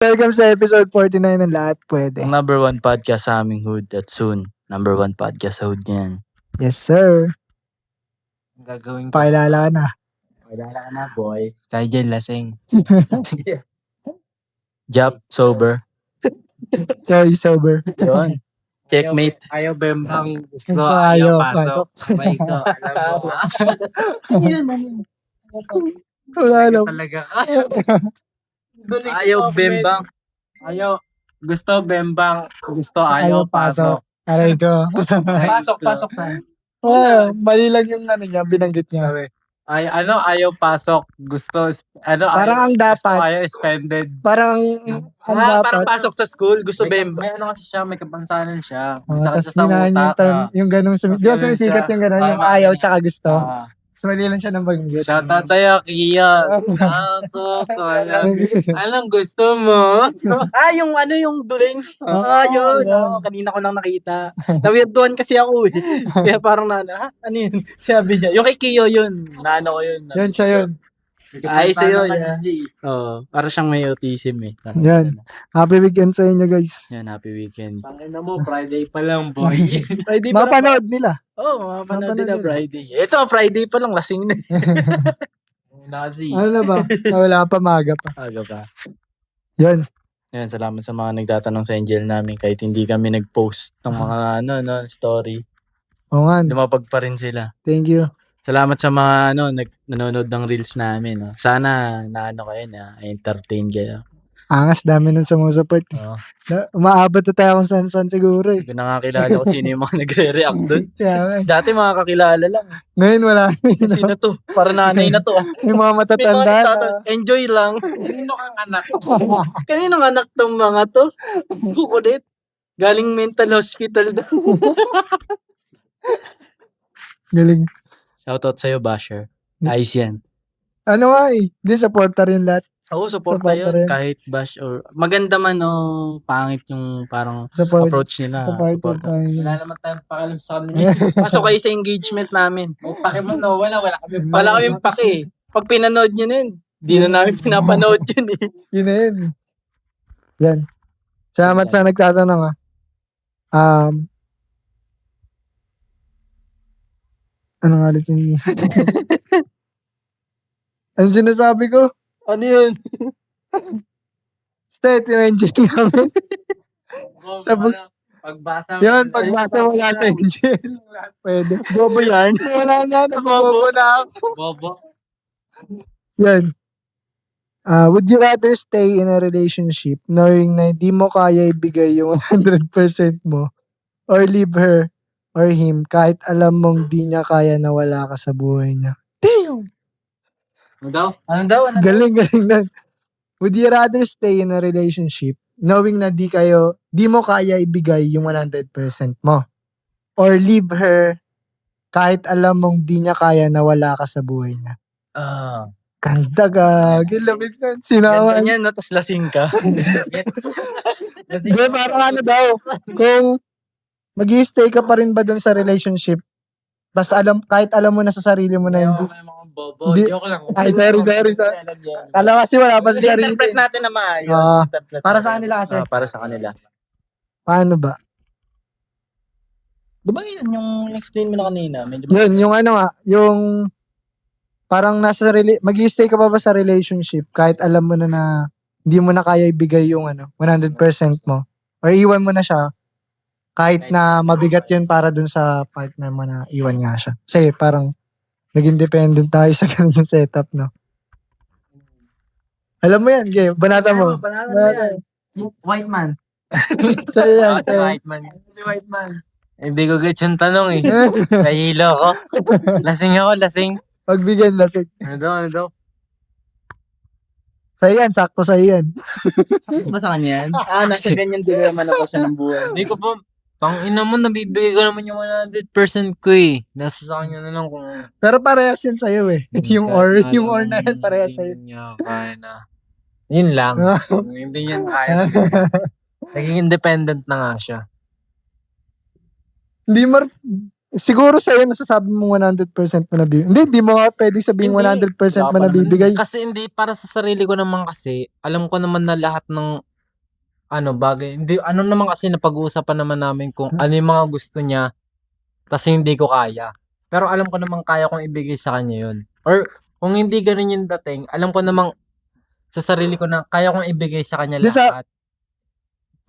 Welcome sa episode 49 ng Lahat Pwede. Ang number one podcast sa aming hood at soon, number one podcast sa hood niyan. Yes, sir. Ang gagawin ko. Pakilala ka na. Pakilala ka na, boy. Tayo dyan, lasing. Job, sober. Sorry, sober. Yun. Checkmate. Ayaw bembang. Gusto Ayaw ayaw pasok. pasok. Sabay ko. Alam mo. Yun. Wala lang. Talaga. Ayaw bembang. Ayaw. Gusto bembang. Gusto ayaw pasok. Aray ko. Pasok saan? Oh, mali lang yung niya, binanggit niya. Ayaw pasok. Gusto, Parang ang gusto dapat. ayaw expended. Parang ang Parang dapat. pasok sa school, gusto May bembang. kasi siya, may kapansanan siya. Oh, Sakit tapos sa yun yung, utak. yung ganung Tapos di ba ganun sumisikat siya. yung ganun, yung Tama. ayaw tsaka gusto. Ah. So mali lang siya ng banggit. Shoutout sa'yo, Kia. Anong gusto mo? Yung duling. Yun. Kanina ko lang nakita. Nawirduhan kasi ako eh. Kaya parang ano yun? Sabi niya. Yung kay Kiyo yun. Naano ko yun. Yun siya yun. Ay, sa'yo yan. Oo. Para siyang may autism eh. Yan. Happy weekend sa inyo, guys. Yan, happy weekend. Tangina mo, Friday pa lang, boy. Friday pa lang. Mapanood nila. Oo, mapanood Mapanood nila nila. Friday. Ito, Friday pa lang. Lasing na. Nazi. Ano na ba? Wala pa, maga pa. Aga pa. Yun. Yan, salamat sa mga nagtatanong sa Angel namin kahit hindi kami nag-post ng mga story. Oo nga. Lumapag pa rin sila. Thank you. Salamat sa mga nanonood ng reels namin. No? Sana kayo entertain kayo. Angas, dami nang sumusupport. Oo. Umaabot na tayo kung saan siguro eh. Hindi ko nakakilala kung sino yung mga nagre-react doon. Kaya, Dati mga kakilala lang. ngayon wala. Sino to? Para nanay na to. Yung mga matatanda na. Enjoy lang. Kanino kang anak? Kaninong anak tong mga to? Kukulit. Galing mental hospital daw. Galing. Shoutout sa'yo, Basher. Ayos yan. Ano nga eh. Di, supporter yun lahat. Oo, support Support yun. rin. Kahit bash or... Maganda man o pangit yung parang Support. approach nila. Supporter Support. tayo. Wala naman tayong pakialam sa kanila. Pasok kayo sa engagement namin. O, paki mo, no? Wala kami. Wala kaming pake. Pag pinanood nyo na yun, di na namin pinapanood yun eh. Yun na yun. Yan. Salamat sa nagtatanong ah. Ano nga ulit yung... Ano sinasabi ko? Ano yun? State yung engine namin. Sabog. Pagbasa. Yun, pagbasa wala sa engine. Lahat pwede. Bobo yarn. Wala na, nabobo na ako. Bobo. Yan. Would you rather stay in a relationship knowing na hindi mo kaya ibigay yung 100% mo or leave her or him kahit alam mong di niya kaya na wala ka sa buhay niya? Damn! Ano daw? Galing na. Would you rather stay in a relationship knowing na di mo kaya ibigay yung 100% mo or leave her kahit alam mong di niya kaya na wala ka sa buhay niya? Ganda ka. Lamig na. Sinawa. Ganda niyan, no? Tapos lasing ka. Hindi, parang ano daw. Kung mag-i-stay ka pa rin ba dun sa relationship, tapos kahit alam mo na sa sarili mo na hindi. Bobo. Hindi. Joke lang. Ay, sorry. Alam kasi wala pa sa sarili. Interpret natin na maayos. Ah, Interpret para natin. sa kanila kasi. Para sa kanila. Paano ba? Diba yun yung explain mo na kanina? Yun, yung yung parang mag-i-stay ka pa ba sa relationship kahit alam mo na hindi mo na kaya ibigay yung 100% mo or iwan mo na siya kahit na mabigat yun para dun sa partner mo na iwan nga siya. Kasi parang naging dependent tayo sa ganun yung setup, no? Alam mo yan, Gay. Banata mo. Banata mo yan. White man. Sa'yo yan. White man. Hindi ko gets yung tanong eh. Nahilo ko. Lasing. Pagbigyan lasig. Ano daw? Sa'yo yan, sakto sa'yo yan. Ba sa kanya yan? Nasa ganyan din naman ako siya ng buhay. Hindi ko po. Ina mo, nabibigay ko naman yung 100% ko eh. Nasa sa kanya na lang kung... Pero parehas yun sa'yo eh. yung or na yan, parehas sa'yo. Hindi niya kaya na. Yun lang. Hindi niya kaya. Naging independent na nga siya. Siguro sa'yo nasasabi mo 100% mo nabibigay. Hindi mo nga pwede sabihin Hindi. 100% mo nabibigay. Kasi hindi, para sa sarili ko naman kasi, alam ko naman na lahat ng bagay. Hindi, ano naman kasi napag-uusapan naman namin kung ano yung mga gusto niya, tas hindi ko kaya. Pero alam ko namang kaya kong ibigay sa kanya yun. Or kung hindi ganun yung dating, alam ko namang sa sarili ko na kaya kong ibigay sa kanya Di sa, lahat.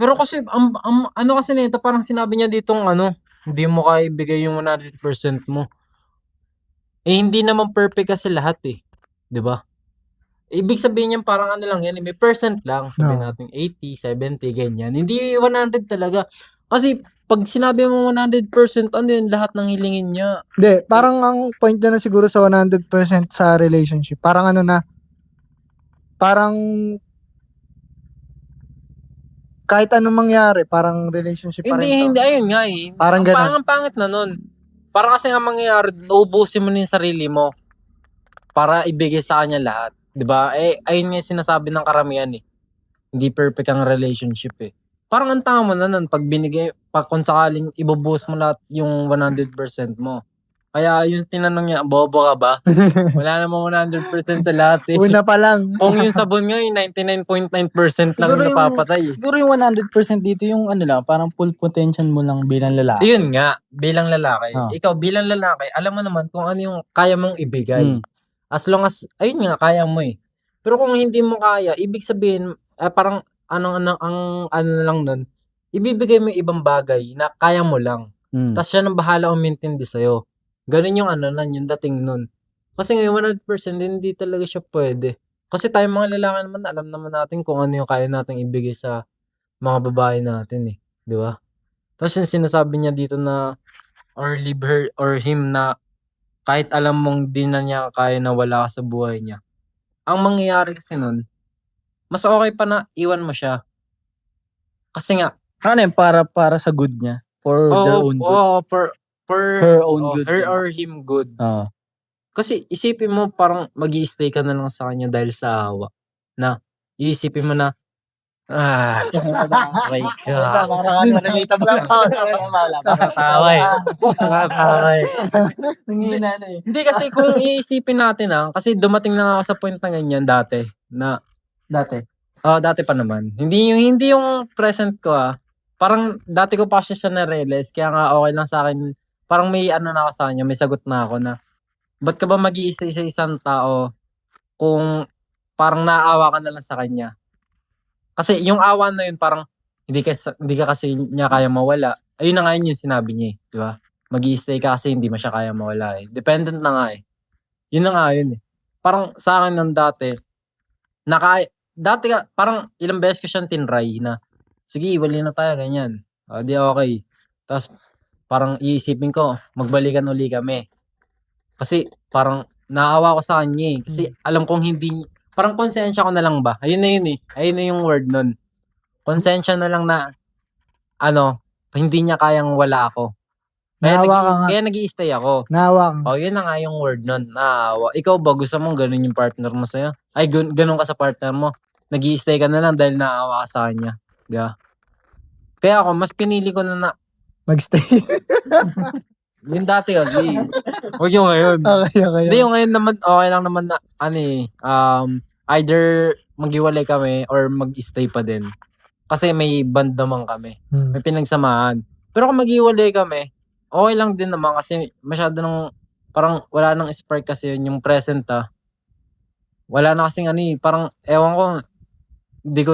Pero kasi, ano kasi nito, parang sinabi niya ditong hindi mo kaya ibigay yung 100% mo. Eh, hindi naman perfect kasi lahat eh. 'Di ba? Ibig sabihin niyan parang ano lang yan, may percent lang. Sabihin no. natin 80, 70, ganyan. Hindi 100 talaga. Kasi pag sinabi mo 100%, ano yun, lahat ng hilingin niya. Hindi, parang ang point na siguro sa 100% sa relationship, parang ano na, parang kahit anong mangyari, parang relationship pa rin to. Hindi, ayun nga eh. Parang ganun. Ang pangit na nun. Parang kasi ang mangyayari, naubusin mo na yung sarili mo para ibigay sa kanya lahat. 'Di ba? Eh, ayun nga yung sinasabi ng karamihan eh. Hindi perfect ang relationship eh. Parang ang tama mo na nun pag kung sakaling ibubuhos mo lahat yung 100% mo. Kaya yung tinanong niya, bobo ka ba? Wala namang 100% sa lahat eh. Una pa lang. Kung yung sabon nga, yung 99.9% lang yung napapatay eh. Siguro yung 100% dito yung ano lang, parang full potential mo lang bilang lalaki. Ayun nga, bilang lalaki. Ah. Ikaw bilang lalaki, alam mo naman kung ano yung kaya mong ibigay. Mm. As long as, ayun nga, kaya mo eh. Pero kung hindi mo kaya, ibig sabihin, parang, ang ano lang nun, ibibigay mo yung ibang bagay na kaya mo lang. Mm. Tapos siya nang bahala umintindi sa'yo. Ganun yung yung dating nun. Kasi ngayon 100% hindi talaga siya pwede. Kasi tayong mga lalaki naman, alam naman natin kung ano yung kaya nating ibigay sa mga babae natin eh. Di ba? Tapos yung sinasabi niya dito na, or leave her or him na kahit alam mong di na niya kaya na wala ka sa buhay niya. Ang mangyayari kasi nun, mas okay pa na iwan mo siya. Kasi nga, Ano yun, para sa good niya? For their own good? for Her own good. her or him good. Oo. Kasi isipin mo parang mag-i-stay ka na lang sa kanya dahil sa awa. Na, iisipin mo na, my God. Nakakatawa eh. Nakakatawa eh. Nanghihina na eh. Hindi kasi kung iisipin natin kasi dumating na ako sa point na ganyan dati. Na, Dati. dati pa naman. Hindi yung present ko Parang dati ko pa siya na-realize. Kaya nga okay lang sa akin. Parang may na ako sa kanya. May sagot na ako na, ba't ka ba mag-iisa sa isang tao kung parang naaawa ka na lang sa kanya? Kasi yung awa na yun parang hindi ka kasi niya kaya mawala. Ayun na nga yun yung sinabi niya eh. Di ba? Mag-i-stay ka kasi hindi mo siya kaya mawala eh. Dependent na nga eh. Yun na nga yun eh. Parang sa akin nung dati, parang ilang beses ko siyang tinry na, sige, wali na tayo, ganyan. Di okay. Tapos, parang iisipin ko, magbalikan uli kami. Kasi, parang, naawa ko sa kanya eh. Kasi, alam kong parang konsensya ko na lang ba? Ayun na yun eh. Ayun na yung word nun. Konsensya na lang na, hindi niya kayang wala ako. Naawa ka nga. Kaya nag-i-stay ako. Naawa ka. Yun na nga yung word nun, naawa. Ikaw ba, gusto mong ganun yung partner mo sa'yo? Ay, ganun ka sa partner mo. Nag-i-stay ka na lang dahil naawa ka sa kanya. Diba? Kaya ako, mas pinili ko na Magstay. yung dati kasi. Huwag yung ngayon. Okay. Hindi, yung ngayon naman, okay lang naman na, either maghiwalay kami or mag-stay pa din. Kasi may band naman kami. May pinagsamahan. Pero kung maghiwalay kami, okay lang din naman kasi masyado nang, parang wala nang spark kasi yun, yung present Wala na kasing parang, ewan ko, hindi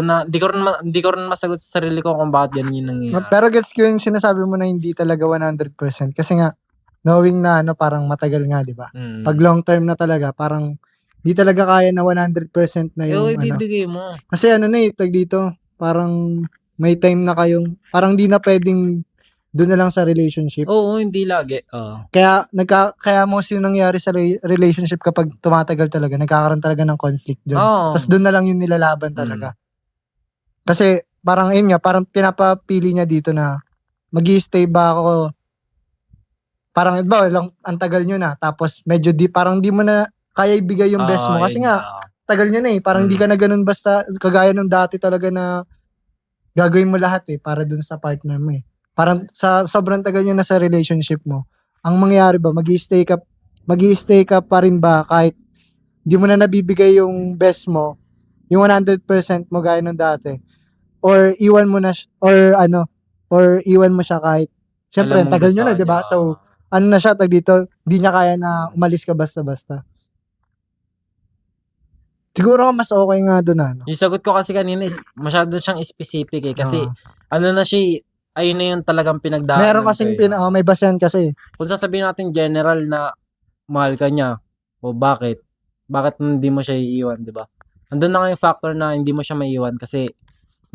ko rin masagot sa sarili ko kung bakit ganun yung nangyayari. Pero gets ko yung sinasabi mo na hindi talaga 100%. Kasi nga, knowing na parang matagal nga, di ba? Pag long term na talaga, parang hindi talaga kaya na 100% na yung ibibigay mo. Kasi tag dito, parang may time na kayong, parang di na pwedeng doon na lang sa relationship. Oo, hindi lagi. Kaya mostly nangyari sa relationship kapag tumatagal talaga, nagkakaroon talaga ng conflict doon. Tapos doon na lang yung nilalaban talaga. Kasi parang yun nga, parang pinapapili niya dito na mag-i-stay ba ako, parang ang tagal nyo na, tapos medyo parang di mo na kaya ibigay yung best mo. Kasi nga, tagal nyo na parang di ka na ganun basta, kagaya nung dati talaga na gagawin mo lahat para dun sa partner mo Parang sa sobrang tagal nyo na sa relationship mo, ang mangyayari ba, mag-i-stay ka pa rin ba kahit di mo na nabibigay yung best mo, yung 100% mo gaya nung dati. or iwan mo na or iwan mo siya kahit syempre Alam mong tagal gusto nyo na, ka 'di ba? niya. So ano na siya tag dito, hindi niya kaya na umalis ka basta-basta. Siguro mas okay nga doon ano. Yung sagot ko kasi kanina is masyado siyang specific eh. Kasi Oo. ano na siya eh, ayun na yung talagang pinagdaanan Meron ko kasing eh. may basehan kasi. Kung sasabihin natin general na mahal ka niya, o bakit? Bakit hindi mo siya iiwan, di ba? Andun na nga yung factor na hindi mo siya maiiwan kasi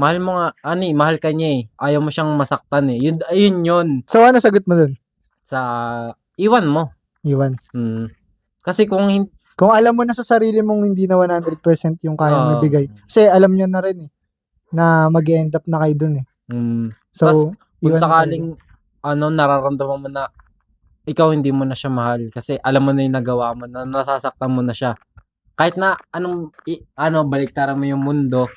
mahal mo nga, mahal ka niya eh. Ayaw mo siyang masaktan eh. Ayun yun. So ano sagot mo doon? Sa iwan mo. Iwan. Kasi Kung alam mo na sa sarili mong hindi na 100% yung kaya mo Oo. ibigay. Kasi alam nyo na rin eh, na mag-end up na kayo dun eh. Tas, So, kung iwan mo sakaling nararamdaman mo na ikaw hindi mo na siya mahal kasi alam mo na yung nagawa mo na nasasaktan mo na siya. Kahit na baliktaran mo yung mundo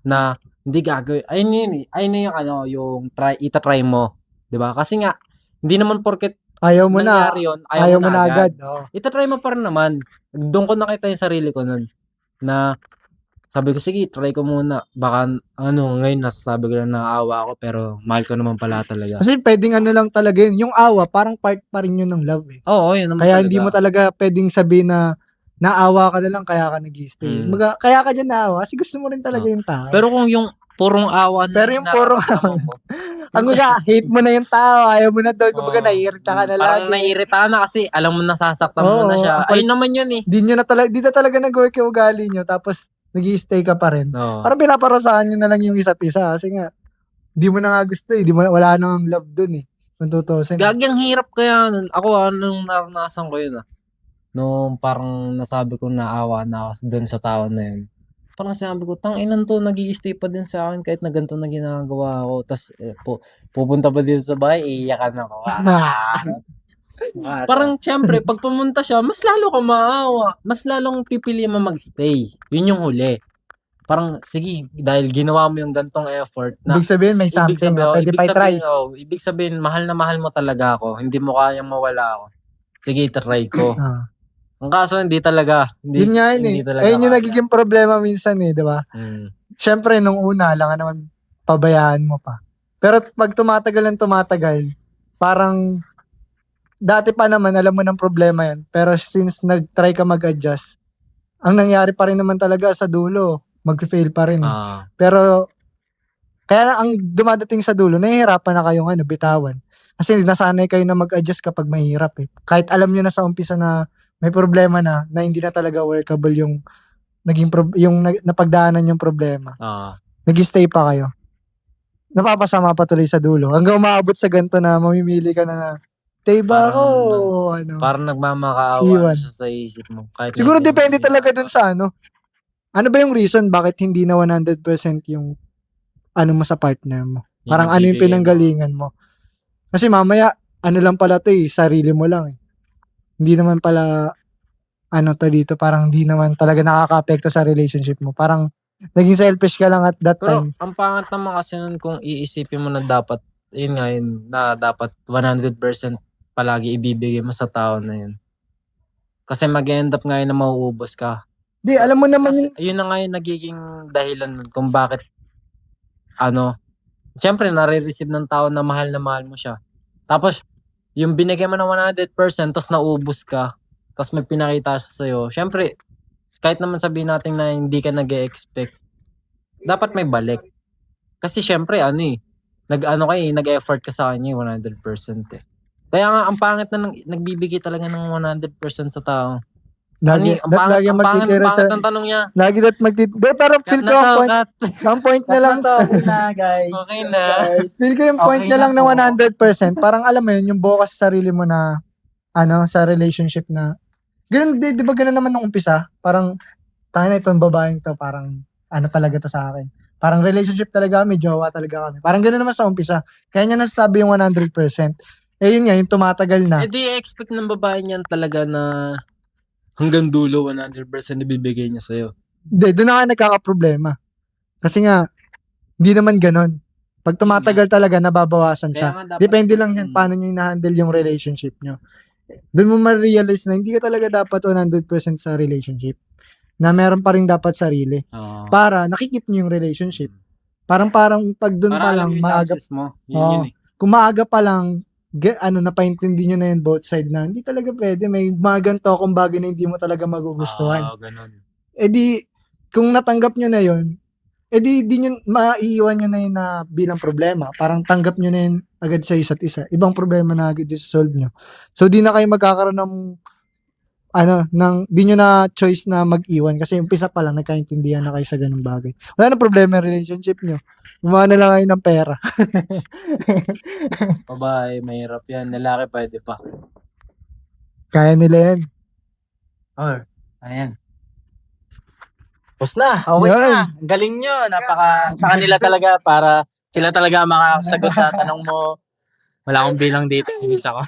na hindi gagawin. Ayun yun eh. Ayun na yung itatry mo. 'Di ba? Kasi nga, hindi naman porket ayaw mo na, nangyari yun, ayaw mo na agad. Oh. Itatry mo pa rin naman. Doon ko nakita yung sarili ko nun. Na sabi ko, sige, try ko muna. Baka ngayon nasasabi ko lang naawa ako pero mahal ko naman pala talaga. Kasi pwedeng lang talaga yun. Yung awa, parang part pa rin yun ng love eh. Oo, yun naman Kaya talaga. hindi mo talaga pwedeng sabihin na naawa ka na lang kaya ka nag-stay. Kaya ka dyan naawa kasi gusto mo rin talaga yung tao. Pero kung yung purong awa na Pero yung purong nararamdaman mo. ang hate mo na yung tao, ayaw mo na doon, kumbaga naiirita ka na Parang lagi. naiirita na kasi alam mo nasasaktan mo na siya. Ayun naman yun eh. Di na talaga nag-work yung ugali nyo, tapos nag-i-stay ka pa rin. Oo. Parang pinaparusahan nyo na lang yung isa't isa kasi nga, di mo na nga gusto eh, wala nang love dun eh. Kung tutusin. Gagyang hirap kaya nun. Ako nung naranasan ko yun nung parang nasabi ko naawa na ako dun sa tao na yun. Parang sabi ko, inan to, nag-i-stay pa din sa akin kahit na ganito na ginagawa ko. Tapos pupunta pa dito sa bahay, iiyakan ako. Parang syempre, pag pumunta siya, mas lalo ka maawa. Mas lalong pipili mo mag-stay. Yun yung huli. Parang, sige, dahil ginawa mo yung gantong effort na Ibig sabihin may something na pwede pa i-try. Ibig sabihin, mahal na mahal mo talaga ako. Hindi mo kayang mawala ako. Sige, try ko. Ang kaso, hindi talaga. Yun nga yun eh. Ayun yung nagiging problema minsan eh, di ba? Syempre, nung una, lang naman pabayaan mo pa. Pero pag tumatagal, parang dati pa naman, alam mo ng problema yan. Pero since nag-try ka mag-adjust, ang nangyari pa rin naman talaga sa dulo, mag-fail pa rin eh. Pero, kaya ang dumadating sa dulo, nahihirapan na kayong bitawan. Kasi nasanay kayo na mag-adjust kapag mahirap eh. Kahit alam nyo na sa umpisa na may problema na hindi na talaga workable yung napagdaanan yung problema. Nag-stay pa kayo. Napapasama pa tuloy sa dulo. Hanggang umaabot sa ganito na mamimili ka na stay ba ako? Parang nagmamakaawa siya sa isip mo. Kahit siguro depende talaga dun sa ano ba yung reason bakit hindi na 100% yung mo sa partner mo. Parang ano yung pinanggalingan mo. Kasi mamaya, lang pala to eh, sarili mo lang eh. Hindi naman pala, dito, parang hindi naman talaga nakaka-apekto sa relationship mo. Parang, naging selfish ka lang at that time. Pero, ang pangat naman kasi nun kung iisipin mo na dapat, na dapat 100% palagi ibibigay mo sa tao na yun. Kasi mag-end up ngayon na mauubos ka. Di, alam mo naman kasi, yun na nga yung nagiging dahilan nun kung bakit, siyempre, nare-receive ng tao na mahal mo siya. Tapos, yung binigay mo ng 100%, tapos naubos ka, tapos may pinakita siya sa'yo, siyempre, kahit naman sabihin natin na hindi ka nag-e-expect, dapat may balik. Kasi siyempre, nag-effort ka sa kanya 100% eh. Kaya nga, ang pangit na nagbibigay talaga ng 100% sa tao. Lagi magtitira sa... Ang tanong niya. Lagi magtitira. Pero feel ko ang point na lang. Guys. Okay na. Feel ko yung point na lang ng 100%. Parang alam mo yun, yung buo ka sa sarili mo na, sa relationship na, ganun, di ba ganun naman nung umpisa? Parang, tayo na itong babaeng to, parang, talaga to sa akin. Parang relationship talaga kami, jowa talaga kami. Parang ganun naman sa umpisa. Kaya niya nasasabi yung 100%. Yun nga, yung tumatagal na. Di expect ng babae niyan talaga na hanggang dulo 100% ibibigay niya sa'yo. Hindi, doon na nga nagkakaproblema. Kasi nga, hindi naman ganun. Pag tumatagal talaga, nababawasan siya. Depende lang yan paano nyo i-handle yung relationship nyo. Doon mo ma-realize na hindi ka talaga dapat 100% sa relationship. Na meron pa rin dapat sarili. Para nakikip nyo yung relationship. Parang pag dun pa lang, maaga, mo. Oo. Kung maaga pa lang, napaintindi nyo na yun both side na, hindi talaga pwede, may mga ganito akong bagay na hindi mo talaga magugustuhan. Ganun. Eh di, kung natanggap nyo na yun, eh di nyo, maiiwan nyo na yun na bilang problema. Parang tanggap nyo na yun agad sa isa't isa. Ibang problema na agad solve nyo. So, di na kayo magkakaroon ng, di nyo na choice na mag-iwan kasi umpisa pa lang, nagkaintindihan na kayo sa ganung bagay. Wala na problema yung relationship nyo. Gumawa na lang kayo ng pera. Babae, mahirap yan. Lalaki pwede pa. Kaya nila yan. Ayan. Tapos na. Okay Yan. na. Ang galing nyo. Sa kanila talaga para sila talaga makakasagot sa tanong mo. Wala akong bilang dito. Inis ako.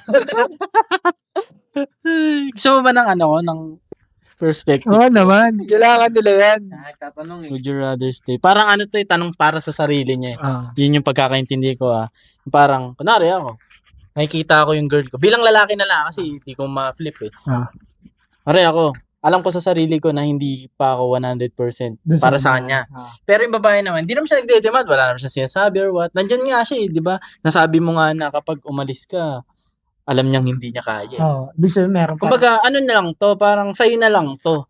Gusto mo ba ng perspective? Oo naman. Kailangan nila yan. Tatanong Would you rather stay? Parang tanong para sa sarili niya. Yun yung pagkakaintindi ko Parang, kunwari ako, nakikita ko yung girl ko. Bilang lalaki na lang kasi hindi ko ma-flip Pare ako, alam ko sa sarili ko na hindi pa ako 100% Dun para sa babae. kanya. Pero yung babae naman, hindi naman siya nagde-demand, wala naman siya sinasabi or what. Nandyan nga siya di ba? Nasabi mo nga na kapag umalis ka, alam niyang hindi niya kaya. Oo. Ibig sabihin meron pa. Kumbaga, ano na lang to, parang sa'yo na lang to.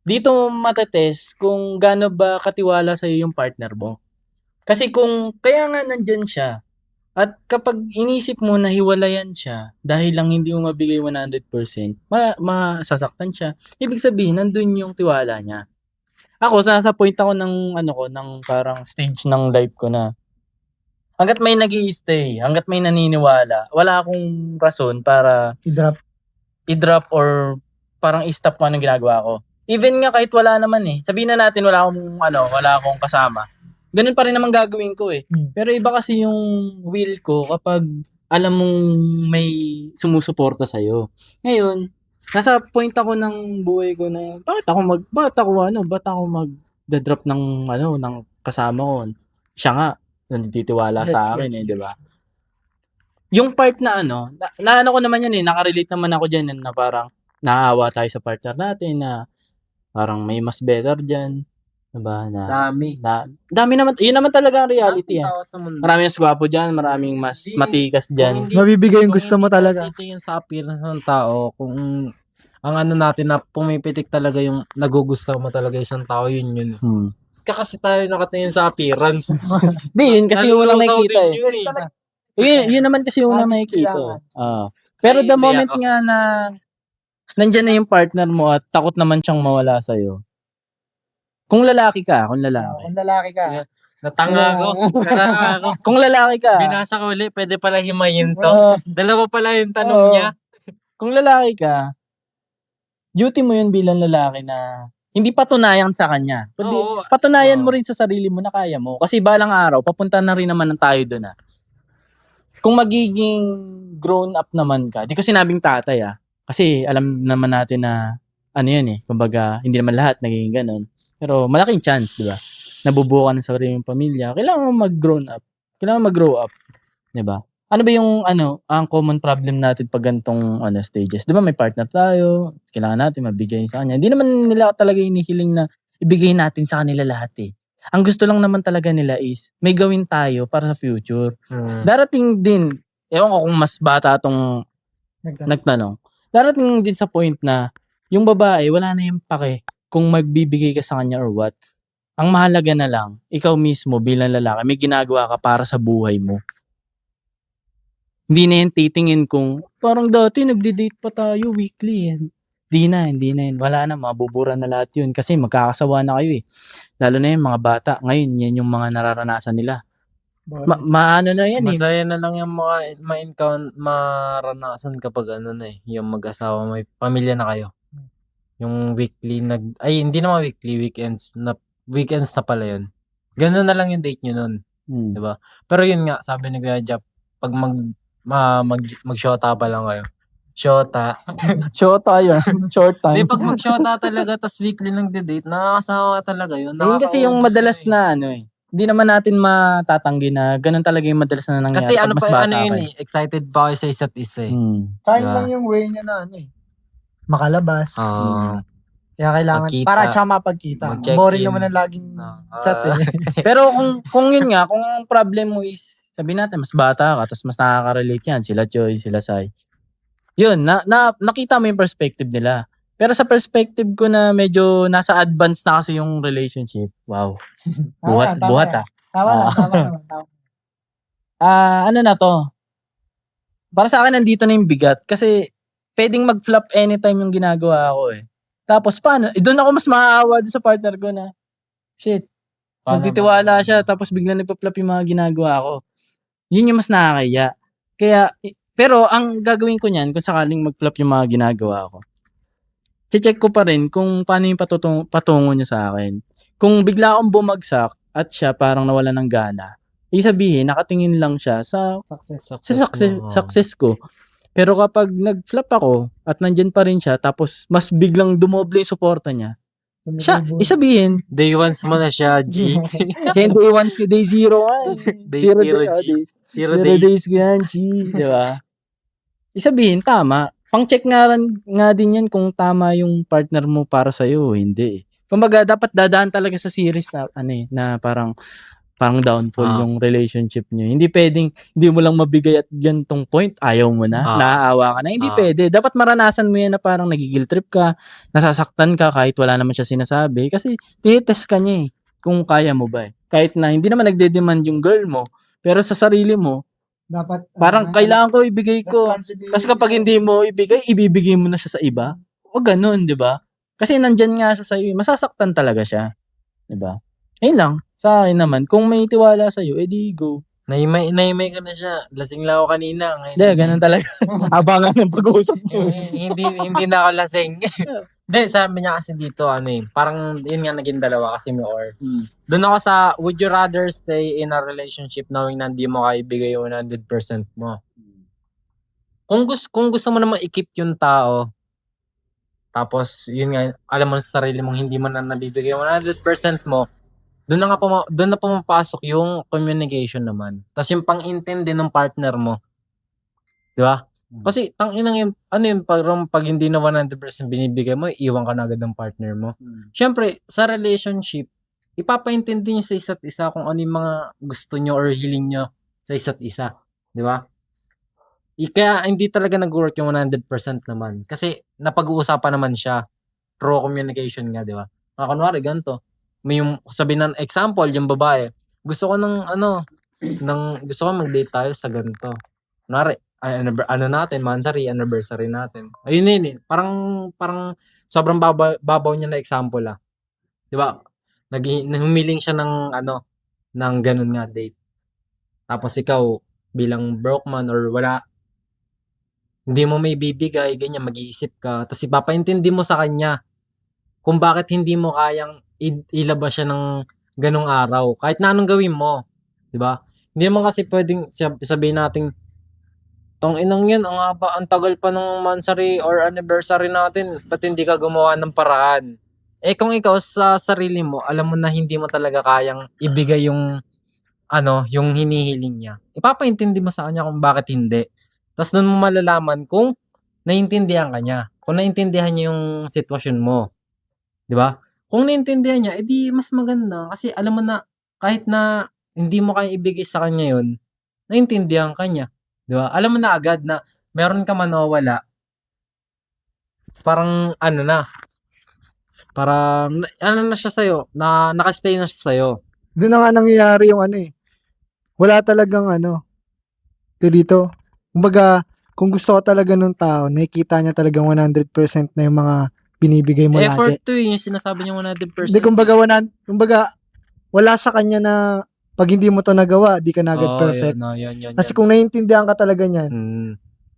Dito mo matetest kung gaano ba katiwala sa'yo yung partner mo. Kasi kaya nga nandyan siya, at kapag inisip mo na hiwalayan siya, dahil lang hindi mo mabigay 100%, masasaktan siya. Ibig sabihin, nandun yung tiwala niya. Ako, nasa point ako ng parang stage ng life ko na, hanggat may nag-i-stay, hanggat may naniniwala, wala akong rason para i-drop or parang i-stop kung anong ginagawa ko. Even nga kahit wala naman sabihin na natin wala akong kasama. Ganun pa rin naman gagawin ko Pero iba kasi yung will ko kapag alam mong may sumusuporta sa'yo. Ngayon, nasa point ako ng buhay ko na bakit ako mag-drop ng kasama ko. Siya nga, nanditiwala sa akin di ba? Yung part na na ko naman yan nakarelate naman ako dyan na parang naawa tayo sa partner natin na parang may mas better dyan. Diba? Dami naman. Yun naman talaga ang reality Maraming mas gwapo dyan, maraming mas matikas dyan. Mabibigay yung gusto mo talaga. Titingin sa appearance ng tao, kung ang natin na pumipitik talaga yung nagugustuhan mo talaga isang tao, yun. Kasi tayo nakatingin sa appearance. Hindi, yun kasi yung unang nakikita Yun naman kasi yung unang Honest nakikita. Pero the moment nga na nandyan na yung partner mo at takot naman siyang mawala sa'yo, kung lalaki ka. Kung lalaki ka. Natanga ako. Kung lalaki ka. Binasa ko ulit, pwede pala himayin to. Dalawa pala yung tanong niya. Kung lalaki ka, duty mo yun bilang lalaki na hindi patunayan sa kanya. Kundi patunayan mo rin sa sarili mo na kaya mo. Kasi balang araw, papunta na rin naman tayo doon Kung magiging grown up naman ka, di ko sinabing tatay Kasi alam naman natin na kumbaga, hindi naman lahat nagiging ganun. Pero malaking chance, di ba? Nabubuo ka ng sariling pamilya. Kailangan mo mag-grow up. Di ba? Ano ba yung ang common problem natin pag gantong stages? Di ba may partner tayo, kailangan natin mabigay sa kanya. Hindi naman nila talaga inihiling na ibigay natin sa kanila lahat Ang gusto lang naman talaga nila is may gawin tayo para sa future. Darating din, ewan ko kung mas bata tong nagtanong. Darating din sa point na yung babae wala na yung pake kung magbibigay ka sa kanya or what. Ang mahalaga na lang, ikaw mismo bilang lalaki, may ginagawa ka para sa buhay mo. Hindi na yan titingin kung, parang dati nagdi-date pa tayo weekly. Hindi na yun. Wala na, mabubura na lahat yun. Kasi magkakasawa na kayo Lalo na yung mga bata. Ngayon, yan yung mga nararanasan nila. Maano na yan Masaya na lang yung maranasan kapag yung mag-asawa, may pamilya na kayo. Yung weekly hindi naman weekly, weekends na pala yun. Ganun na lang yung date nyo nun. Diba? Pero yun nga, sabi ni Kuya Jap, pag mag-shota pa lang kayo. Shota yun. Short time. Di, pag mag-shota talaga, tas weekly nagde-date, nakakasawa talaga yun. Yun kasi yung madalas na hindi naman natin matatanggi na ganun talaga yung madalas na nangyayari. Kasi mas bata excited pa kayo sa isa't isa Sayang Diba? lang yung way niya na makalabas. Kaya kailangan, Magkita. para tsaka mapagkita. Mag-check-in. Boring naman ang laging chat eh. Pero kung yun nga, kung ang problem mo is, sabi natin, mas bata ka, tapos mas nakaka-relate yan, sila Choy, sila Sai. Yun, nakita mo yung perspective nila. Pero sa perspective ko na medyo nasa advance na kasi yung relationship, wow. Buhat ah. Tama naman. Ano na to? Para sa akin, nandito na yung bigat. Kasi, pwedeng mag-flop anytime yung ginagawa ko eh. Tapos, paano? Doon ako mas maaawa doon sa partner ko na, shit, magtitiwala siya, tapos bigla nagpa-flop yung mga ginagawa ko. Yun yung mas nakakaya. Kaya, pero ang gagawin ko niyan, kung sakaling mag-flop yung mga ginagawa ko, check ko pa rin kung paano yung patungo niya sa akin. Kung bigla akong bumagsak at siya parang nawala ng gana, sabihin, nakatingin lang siya sa success ko. Pero kapag nag-flop ako at nandyan pa rin siya, tapos mas biglang dumoble yung suporta niya, siya, isabihin, Day ones mo na siya, G. kaya day ones ko, day zero nga. Day zero, G. Zero days. Ko yan, G. Di ba? Isabihin, tama. Pang-check nga din yan kung tama yung partner mo para sa'yo, hindi. Kumbaga, dapat dadaan talaga sa series na, na parang downfall yung relationship niyo. Hindi pwedeng, hindi mo lang mabigay at gantong point, ayaw mo na, naaawa ka na. Hindi pwede. Dapat maranasan mo yan na parang nagigil trip ka, nasasaktan ka kahit wala naman siya sinasabi. Kasi, tinitest ka niya eh, kung kaya mo ba eh. Kahit na hindi naman nagde-demand yung girl mo, pero sa sarili mo, dapat parang kailangan ko ibigay ko. Kasi kapag hindi mo ibigay, ibibigay mo na siya sa iba. O ganun, di ba? Kasi nandyan nga siya sa'yo, masasaktan talaga siya. Di ba? Ayun lang. Sa akin naman, kung may tiwala sa'yo, edi go. Naimay ka na siya. Lasing lang ako kanina. Hindi, ganun talaga. Abangan ng pag-uusap mo. hindi na ako lasing. Hindi, sabi niya kasi dito, parang yun nga naging dalawa kasi may or. Doon ako sa, would you rather stay in a relationship knowing na hindi mo kaya ibigay yung 100% mo? Kung gusto mo naman i-keep yung tao, tapos yun nga, alam mo sa sarili mong hindi mo na nabibigay yung 100% mo, doon na pumapasok yung communication naman. Tapos yung pang-intindi ng partner mo. Di ba? Kasi tanginang yun, pag hindi na 100% binibigay mo, iwan ka na agad ng partner mo. Siyempre, sa relationship, ipapaintindi niyo sa isa't isa kung ano yung mga gusto niyo or hiling niyo sa isa't isa. Di ba? Kaya hindi talaga nag-work yung 100% naman. Kasi napag-uusapan naman siya. Through communication nga, di ba? Kunwari, ganito. May yung, sabihin ng example, yung babae, gusto ko gusto ko mag-date tayo sa ganito. Kunwari, anniversary natin. Ayun yun eh. Parang sobrang babaw niya na example ah. Di ba? Humiling siya ng ganun nga date. Tapos ikaw, bilang broke man or wala, hindi mo may bibigay, ganyan, mag-iisip ka. Tapos ipapaintindi mo sa kanya kung bakit hindi mo kayang ilabas siya ng ganong araw. Kahit na anong gawin mo. Diba? Hindi mo kasi pwedeng sabihin natin, tong inang yan, ang tagal pa ng monthsary or anniversary natin, ba't hindi ka gumawa ng paraan? Kung ikaw sa sarili mo, alam mo na hindi mo talaga kayang ibigay yung hinihiling niya. Ipapaintindi mo sa kanya kung bakit hindi. Tapos doon mo malalaman kung naiintindihan ka niya. Kung naiintindihan niya yung sitwasyon mo. Di ba? Kung naiintindihan niya, edi mas maganda. Kasi alam mo na, kahit na hindi mo kaya ibigay sa kanya yun, naiintindihan ka niya. Di ba? Alam mo na agad na meron ka man o wala. Parang parang na siya sa'yo, nakastay na siya sa'yo. Doon na nga nangyayari yung wala talagang dito. Kumbaga, kung gusto ko talaga ng tao, nakikita niya talagang 100% na yung mga binibigay mo Effort lagi. to yung sinasabi niya 100%. Hindi, kumbaga, wala sa kanya na pag hindi mo to nagawa, di ka na agad perfect. Yun. Kasi kung naiintindihan ka talaga niyan,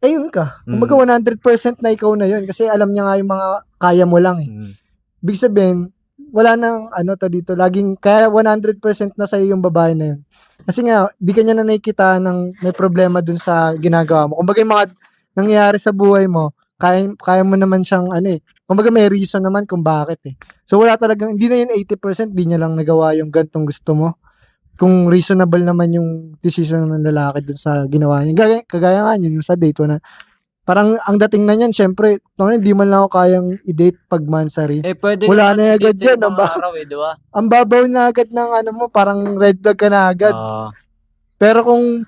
ayun ka. Kumbaga 100% na ikaw na yun. Kasi alam niya nga yung mga kaya mo lang eh. Big sabihin, wala nang dito. Laging, kaya 100% na sa'yo yung babae na yun. Kasi nga, di ka niya na nakikita ng may problema dun sa ginagawa mo. Kumbaga yung mga nangyayari sa buhay mo, kaya mo naman siyang kumbaga may reason naman kung bakit eh. So wala talagang, hindi na yun 80%, di niya lang nagawa yung gantong gusto mo. Kung reasonable naman yung decision ng lalaki dun sa ginawa niya. Kagaya nga yun, yung sa date, Parang ang dating na niyan, syempre, hindi man lang ako kayang i-date pag mansari. Pwede Wala na agad i-date sa yan, ibang ba? araw di ba? Ang babaw na agad ng ano mo, parang red flag ka na agad. Pero kung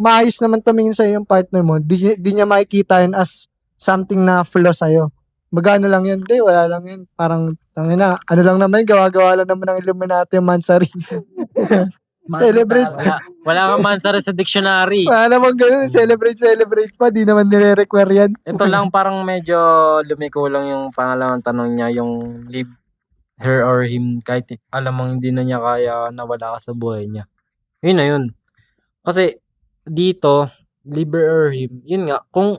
maayos naman tumingin sa'yo yung partner mo, di niya makikita yun as something na flaw sa'yo. Magano lang yun? Hindi, wala lang yun. Parang, ano lang naman, gawa-gawa lang naman ng Illuminati yung mansari. Celebrate. Wala kang mansari sa dictionary. Wala naman ganun, celebrate pa, di naman nire-require yan. Ito lang parang medyo lumiko lang yung pangalawang tanong niya, yung leave her or him kahit alam mong hindi na niya kaya na wala ka sa buhay niya. Yun na yun. Kasi dito, leave her or him, yun nga, kung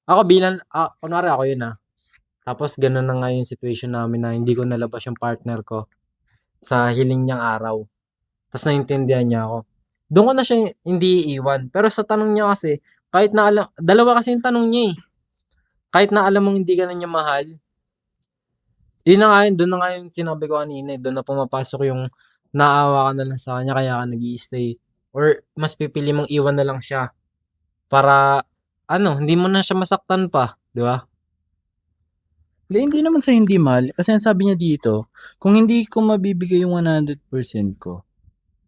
ako bilang, kunwari ako yun tapos ganun na nga yung situation namin na hindi ko nalabas yung partner ko sa hiling niyang araw. Tapos naintindihan niya ako. Doon ko na siya hindi iiwan. Pero sa tanong niya kasi, kahit na alam, dalawa kasi yung tanong niya eh. Kahit na alam mong hindi ka na niya mahal, yun na nga yun, doon na nga yung sinabi ko kanina eh, doon na pumapasok yung naawa ka na lang sa kanya kaya ka nag-i-stay. Or mas pipili mong iwan na lang siya. Para, hindi mo na siya masaktan pa. Di ba? Hindi naman sa hindi mahal. Kasi ang sabi niya dito, kung hindi ko mabibigay yung 100% ko,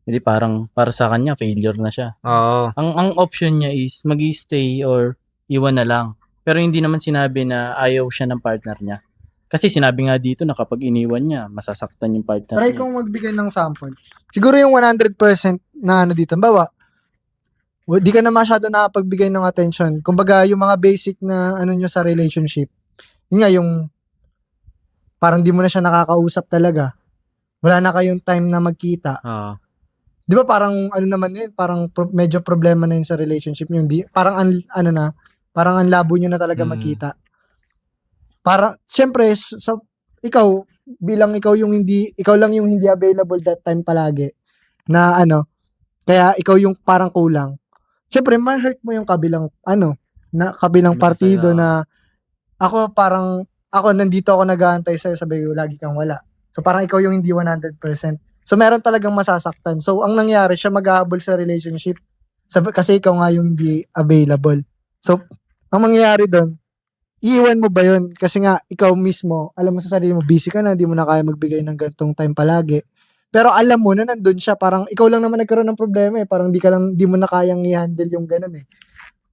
hindi parang para sa kanya failure na siya. Oo. Ang option niya is mag-i-stay or iwan na lang. Pero hindi naman sinabi na ayaw siya ng partner niya. Kasi sinabi nga dito na kapag iniwan niya, masasaktan yung partner Try niya. kong magbigay ng sample. Siguro yung 100% na dito. Bawa, di ka na masyado nakapagbigay ng attention. Kumbaga, yung mga basic na nyo sa relationship. Yun nga, yung parang di mo na siya nakakausap talaga. Wala na kayong time na magkita. Oo. Di ba parang naman yun, parang medyo problema na yun sa relationship nyo. Parang parang ang labo nyo na talaga magkita. Para, syempre, ikaw, bilang ikaw lang yung hindi available that time palagi, na kaya ikaw yung parang kulang. Syempre, ma-hurt mo yung kabilang partido na, ako nandito ako nag-aantay sa'yo, sabi ko, lagi kang wala. So, parang ikaw yung hindi 100%. So, meron talagang masasaktan. So, ang nangyari, siya mag-ahabol sa relationship kasi ikaw nga yung hindi available. So, ang mangyayari doon, iiwan mo ba yun? Kasi nga, ikaw mismo, alam mo sa sarili mo, busy ka na, hindi mo na kaya magbigay ng gantong time palagi. Pero alam mo na nandun siya, parang ikaw lang naman nagkaroon ng problema eh. Parang di mo na kayang i-handle yung ganun eh.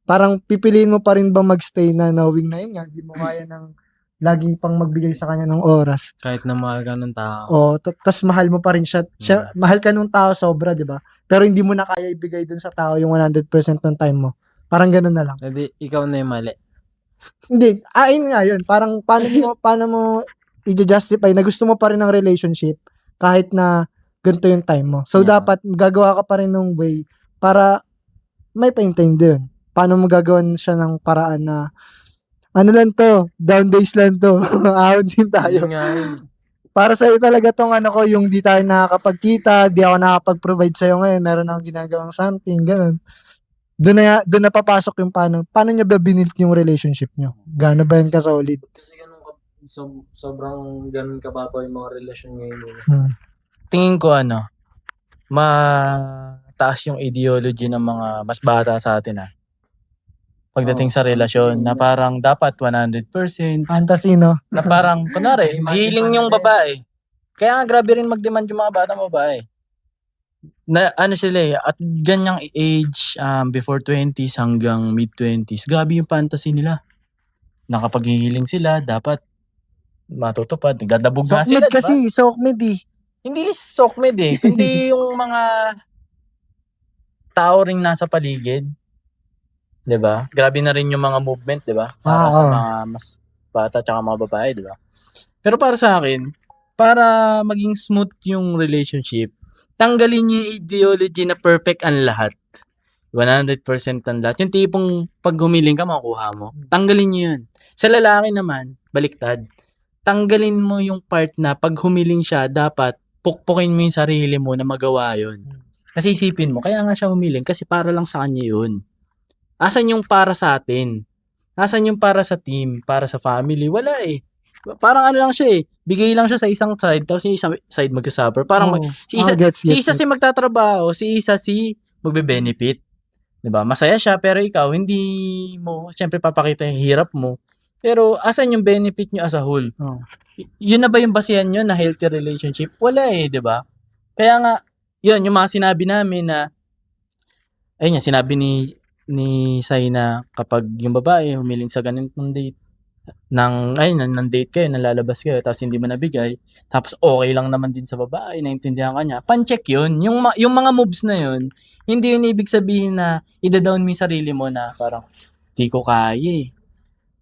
Parang pipiliin mo pa rin ba magstay na knowing na yun nga, hindi mo kaya ng laging pang magbigay sa kanya ng oras. Kahit na mahal ka ng tao. Oo, tas mahal mo pa rin siya. Mahal ka nung tao sobra, di ba? Pero hindi mo na kaya ibigay dun sa tao yung 100% ng time mo. Parang ganun na lang. Hindi, ikaw na yung mali. Hindi, ayun nga yun. Parang paano mo i-justify na gusto mo pa rin ng relationship kahit na ganito yung time mo. So, dapat gagawa ka pa rin ng way para may paintindi yun. Paano mo gagawin siya ng paraan na lang to, down days lang to. Ahon din tayo. Para sa'yo talaga tong yung di tayo nakakapagkita, di ako nakakapag-provide sa'yo ngayon, meron akong ginagawang something, ganun. Doon na papasok yung paano niya ba binilt yung relationship nyo? Gaano ba yan ka-solid? Kasi ganun sobrang ganun kababa yung mga relasyon ngayon. Tingin ko mataas yung ideology ng mga mas bata sa atin pagdating sa relasyon na parang dapat 100%. Fantasy, no? Na parang, kunwari, hiling yung babae. Kaya nga grabe rin mag-demand yung mga batang babae. Na sila at ganyang age, before 20s hanggang mid-20s, grabe yung fantasy nila. Nakapaghihiling sila, dapat matutupad. Nagdadabog nga sila, Sokmed kasi, sokmed eh. Hindi sokmed eh, kundi yung mga tao ring nasa paligid. 'Di ba? Grabe na rin yung mga movement, 'di ba? Para sa mga mas bata tsaka mga babae, 'di ba? Pero para sa akin, para maging smooth yung relationship, tanggalin niyo yung ideology na perfect ang lahat. 100% ang lahat. Yung tipong pag humiling ka, makukuha mo. Tanggalin niyo yun. Sa lalaki naman, baliktad. Tanggalin mo yung part na pag humiling siya, dapat pukpukin mo yung sarili mo na magawa yun. Kasi isipin mo, kaya nga siya humiling kasi para lang sa kanya yun. Asan yung para sa atin? Asan yung para sa team? Para sa family? Wala eh. Parang lang siya eh. Bigay lang siya sa isang side, tapos yung isang side mag-suffer. Parang si isa si magtatrabaho, si isa si magbe-benefit. 'Di ba? Masaya siya pero ikaw hindi mo siyempre papakita yung hirap mo. Pero asan yung benefit niyo as a whole? Oo. Yun na ba yung basehan niyo na healthy relationship? Wala, eh, 'di ba? Kaya nga, yun yung mga sinabi namin na ayun nga sinabi ni Sai na kapag yung babae humiling sa ganitong date ng date kayo, ng lalabas kayo tapos hindi mo nabigay, tapos okey lang naman din sa babae, naintindihan ka niya, pan-check yun. Yung mga moves na yun, hindi yun ibig sabihin na ida-down mo yung sarili mo na parang, "Di ko kaya, eh."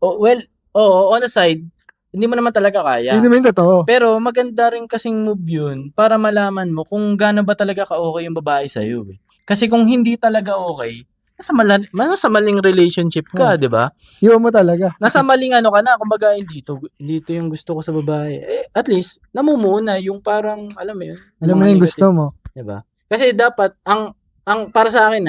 Oh, well, oo, on the side, hindi mo naman talaga kaya. Yun naman yung totoo. Pero maganda rin kasing move yun para malaman mo kung gaano ba talaga ka-okey yung babae sa'yo, eh. Kasi kung hindi talaga okey, nasa maling relationship ka, 'di ba? Iwan mo talaga. Nasa maling ano ka na, kumbaga hindi 'to yung gusto ko sa babae. Eh, at least namumuna yung parang alam mo yun, Alam mo mga na yung gusto negative, mo. 'di ba? Kasi dapat ang para sa'kin,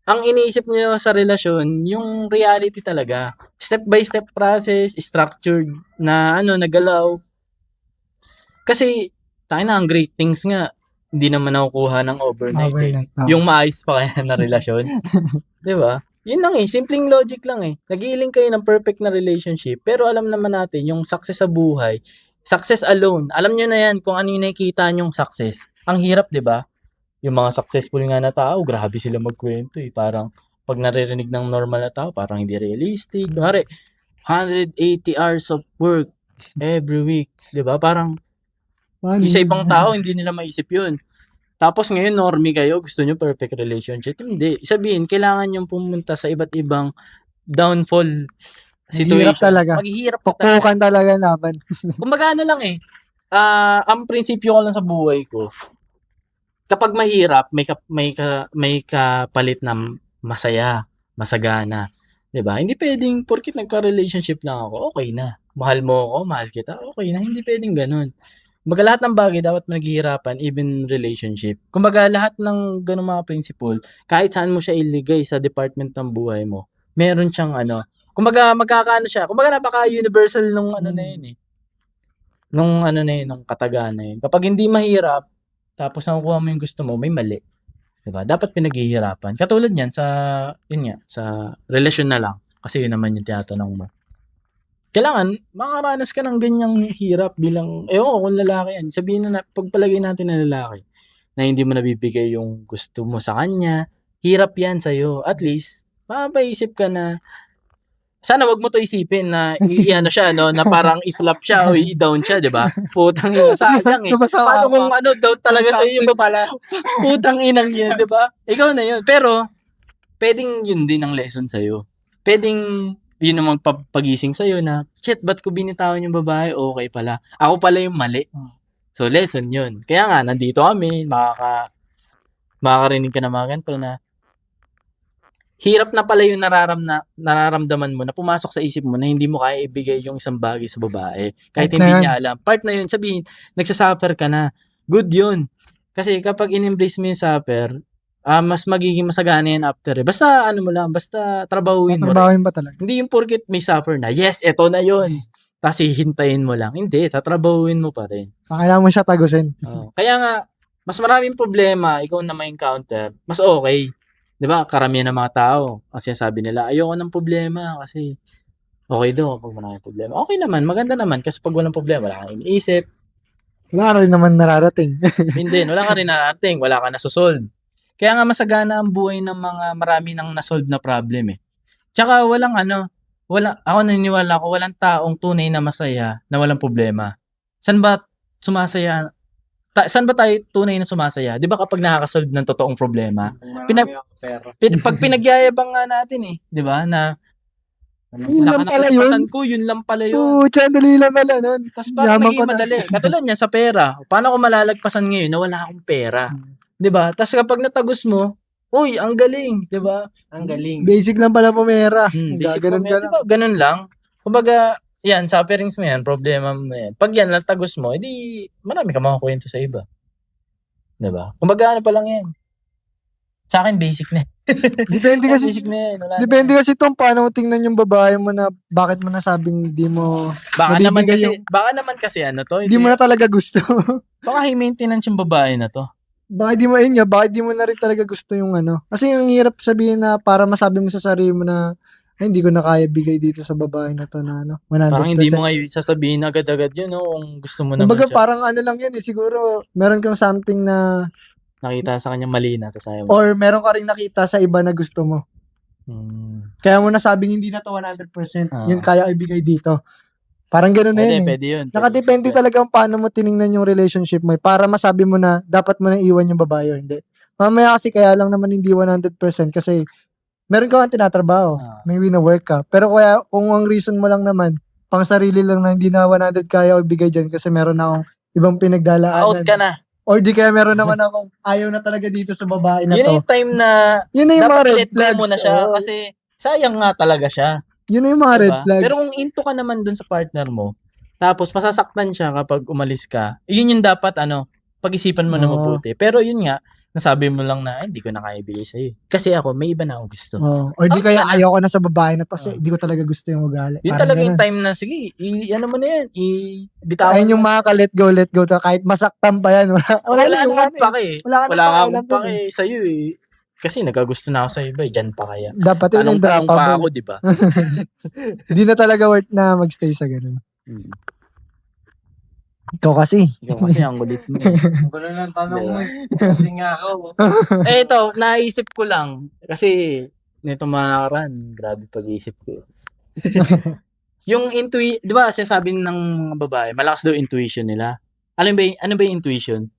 ang iniisip niyo sa relasyon yung reality talaga. Step by step process, structured na ano, na galaw. Kasi tangina ang great things nga, hindi naman nakukuha ng overnight, eh. Overnight, oo. Yung maayos pa kaya na relasyon, 'di ba? Yun lang, eh, simpleng logic lang, eh. Naghihiling kayo ng perfect na relationship, pero alam naman natin yung success sa buhay, success alone, alam niyo na yan kung ano yung nakikita niyong success. Ang hirap, 'di ba? Yung mga successful nga na tao, grabe sila magkuwento, eh. Parang 'pag naririnig ng normal na tao, parang hindi realistic. Kunwari 180 hours of work every week, 'di ba? Parang Paano sa yun? ibang tao hindi nila maisip yun. Tapos ngayon normie kayo, gusto niyo perfect relationship, hindi. Sabihin kailangan niyong pumunta sa iba't ibang downfall Mahirap situation. talaga. Maghihirap ka talaga. Pukpukan talaga ang laban. Kumbaga ano lang, eh, ang prinsipyo ko lang sa buhay ko, kapag mahirap may kapalit na masaya, masagana, 'di ba? Hindi puwedeng porket nagka-relationship lang ako, okey na. Mahal mo ako, mahal kita, okey na, hindi puwedeng gano'n. Kumbaga lahat ng bagay dapat pinaghihirapan, even relationship. Kumbaga lahat ng gano'ng mga principle, kahit saan mo siya iligay sa department ng buhay mo, meron siyang ano, kumbaga magkakaano siya, kumbaga napaka-universal nung ano na yun, eh, nung ano na yun, nung kataga na yun. Kapag hindi mahirap, tapos nakukuha mo yung gusto mo, may mali, 'di ba? Dapat pinaghihirapan. Katulad niyan sa yun nga, sa relasyon na lang, kasi yun naman yung tinatanong mo. Kailangan makakaranas ka ng ganyang hirap bilang ewan ko kung lalaki yan, sabihin na pagpalagay natin na lalaki, na hindi mo nabibigay yung gusto mo sa kanya, hirap yan sa'yo. At least mapapaisip ka na sana wag mo 'to isipin na i-ano siya 'no, na parang i-flop siya o i-down siya, 'di ba? Putang ina, sayang, eh. Nabasa Paano ako. kung ano, doubt talaga sa'yo yung Something pala. putang inang yan, 'di ba? Ikaw na yun. Pero puwedeng yun din ang lesson sa'yo. Puwedeng yun ang magpapagising sa'yo na, "Shit, ba't ko binitawan yung babae, okey pala. Ako pala yung mali." So, lesson yun. Kaya nga nandito kami, makakarinig ka ng mga ganito na hirap na pala yung nararamdaman mo na pumasok sa isip mo na hindi mo kaya ibigay yung isang bagay sa babae. Kahit Part na hindi yun. niya alam. Part na yun, sabihin, nagsa-suffer ka na. Good yun. Kasi kapag in-embrace mo yung suffer, mas magiging masagana yan after, eh. Basta ano mo lang, basta trabahuhin mo rin. Tatrabahuin ba talaga? Hindi yung porket may suffer na, yes, eto na yun. Tas hihintayin mo lang. Hindi, tatrabahuin mo pa rin. Kailangan mo siya tagusin. Oo. Kaya nga, mas maraming problema ikaw na ma-encounter, mas okay. 'Di ba, karamihan ng mga tao, ang sinasabi nila, "Ayoko ng problema kasi okay daw kapag maraming problema." Okay naman, maganda naman kasi 'pag walang problema, wala kang iniisip, Wala ka rin naman nararating. yun din, wala ka rin narating, wala kang naso-solve. Kaya nga masagana ang buhay ng mga marami ng na-solve na problem, eh. Tsaka walang ano, ako naniniwala ako, walang taong tunay na masaya na walang problema. Saan ba sumasaya saan ba tayo tunay na sumasaya? 'Di ba kapag nakaka-solve ng totoong problema? Pag pinagyayabang nga natin, eh, 'di ba, na Yun lang pala nakalagpasan yun. ko, yun lang pala yun. Putya, dali lang pala nun. Tas parang Yaman naging ko na. madali. Katulad niyan sa pera, paano ko malalagpasan ngayon na wala akong pera, 'di ba? Tas kapag natagos mo, uy, ang galing, 'di ba? Ang galing. Basic lang pala pumera. Basic Gaganon moment, ka 'di lang. ba, ganun lang. Kumbaga, yan sufferings mo yan, problema mo yan. 'Pag yan natagos mo, eh, di marami kang makukuwento sa iba, 'di ba? Kumbaga ano pa lang yan, sa'kin basic na. Depende kasi, Basic na yan, wala na depende yan. kasi Tom, paano mo tingnan yung babae mo na bakit mo nasabing di mo nabibigay Baka naman kasi ano 'to, di mo na talaga gusto. baka high maintenance yung babae na 'to. Bakit di mo, ayun nga, bakit di mo na rin talaga gusto yung ano? Kasi ang hirap sabihin na para masabi mo sa sarili mo na, ay, hindi ko na kaya bigay dito sa babae na to na ano, 100%. Parang hindi mo nga sasabihin agad-agad yun, no? Kung gusto mo naman Kumbaga siya. parang ano lang yun eh, siguro meron kang something na, Nakita sa kanya mali na, tapos ayaw mo. or meron ka rin nakita sa iba na gusto mo. Kaya mo nasabing hindi na to 100%, Ah. yun kaya ibigay dito. Parang gano'n na yun eh. Pwede yun. Nakadepende talaga kung paano mo tiningnan yung relationship mo para masabi mo na dapat mo nang iwan yung babae or hindi. Mamaya kasi kaya lang naman hindi 100% kasi meron ka nga tinatrabaho, Ah. may wina-work ka. Pero kaya kung ang reason mo lang naman, pang sarili lang na hindi na 100 kaya o ibigay dyan kasi meron na akong ibang Out pinagdalaanan. ka na. Or di kaya meron naman akong ayaw na talaga dito sa babae na Yun to. yung time na Yun na yung mga dapat red let go flags. mo na siya Oo. kasi sayang nga talaga siya. Yun na yung mga red Diba? flags. Pero kung into ka naman dun sa partner mo, tapos masasaktan siya kapag umalis ka, yun yung dapat pag-isipan mo na Oo. mabuti. Pero yun nga, nasabi mo lang na, hindi ko na kaya ibigay sa'yo. Kasi ako, may iba na akong gusto. Oh, or di Out kaya ka na. ayaw ko na sa babae na to kasi Oo. di ko talaga gusto yung ugali. Yun Parang talaga yung ganun. time na, sige, ano mo na yan, bitawan Ayun yung mo. makaka-let go to kahit masaktan pa yan. Wala Wala na naman eh. pa eh. Wala ka Wala nang nga pakialam akong dun pake sa'yo eh. Kasi nagkagusto na ako sa iba eh. Dyan pa kaya. Dapat yun yung Tanong-tanong pa ako, droppable. di ba? Hindi na talaga worth na magstay sa ganun. Hmm. Ikaw kasi. Ikaw kasi ang kulit mo eh. Ang gulo ng tanong mo eh. Kasi nga ako. Eh ito, naisip ko lang. Kasi, nito mga nakaraan, grabe pag-iisip ko. Yung di ba sasabi ng mga babae, malakas daw intuition nila. Ano ba yung intuition?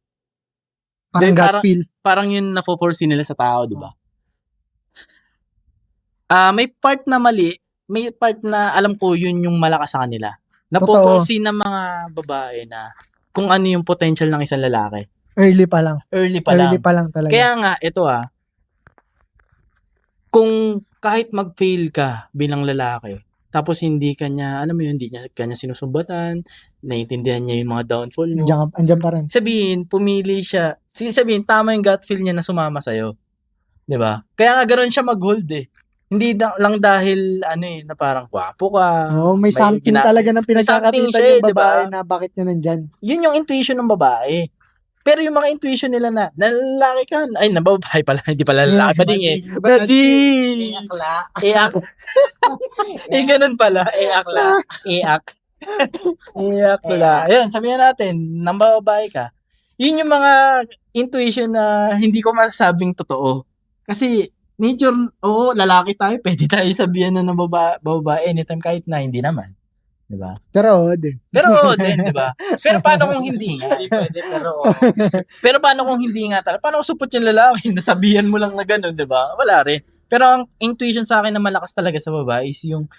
Parang gut feel. Parang yun na-foresee nila sa tao, di ba? May part na mali, may part na alam ko yun yung malakas sa kanila. Na-foresee ng mga babae na kung ano yung potential ng isang lalaki. Early pa lang. Early pa Early lang. pa lang talaga. Kaya nga, ito kung kahit mag-fail ka bilang lalaki, tapos hindi kanya, alam mo yun, hindi niya kanya sinusumbatan, naiintindihan niya yung mga downfall mo. Andyan pa rin. Sabihin, pumili siya. Sabihin, tama yung gut feel niya na sumama sa'yo. 'Di ba? Kaya nga ganoon siya mag-hold eh. Hindi lang dahil na parang gwapo ka. Oo, may something talaga na something pinagkakapitan siya eh, yung babae diba? na bakit niya nandyan. Yun yung intuition ng babae. Pero yung mga intuition nila na lalaki ka, ay nababahay pala, hindi pala lalaki pa din eh. Bading! Akla. Ganun pala. Akla. Akla. Ayun, sabihin natin, nambababae ka. Yun yung mga intuition na hindi ko masasabing totoo. Kasi, nature, lalaki tayo, pwede tayo sabihan na ng babae anytime kahit na hindi naman. Diba? Pero din. Pero din, diba? Pero paano kung hindi nga? Hindi pwede, pero Pero paano kung hindi nga talaga? Paano kung supot yung lalaki? Nasabihan mo lang na gano'n, diba? Wala rin. Pero ang intuition sa akin na malakas talaga sa babae is yung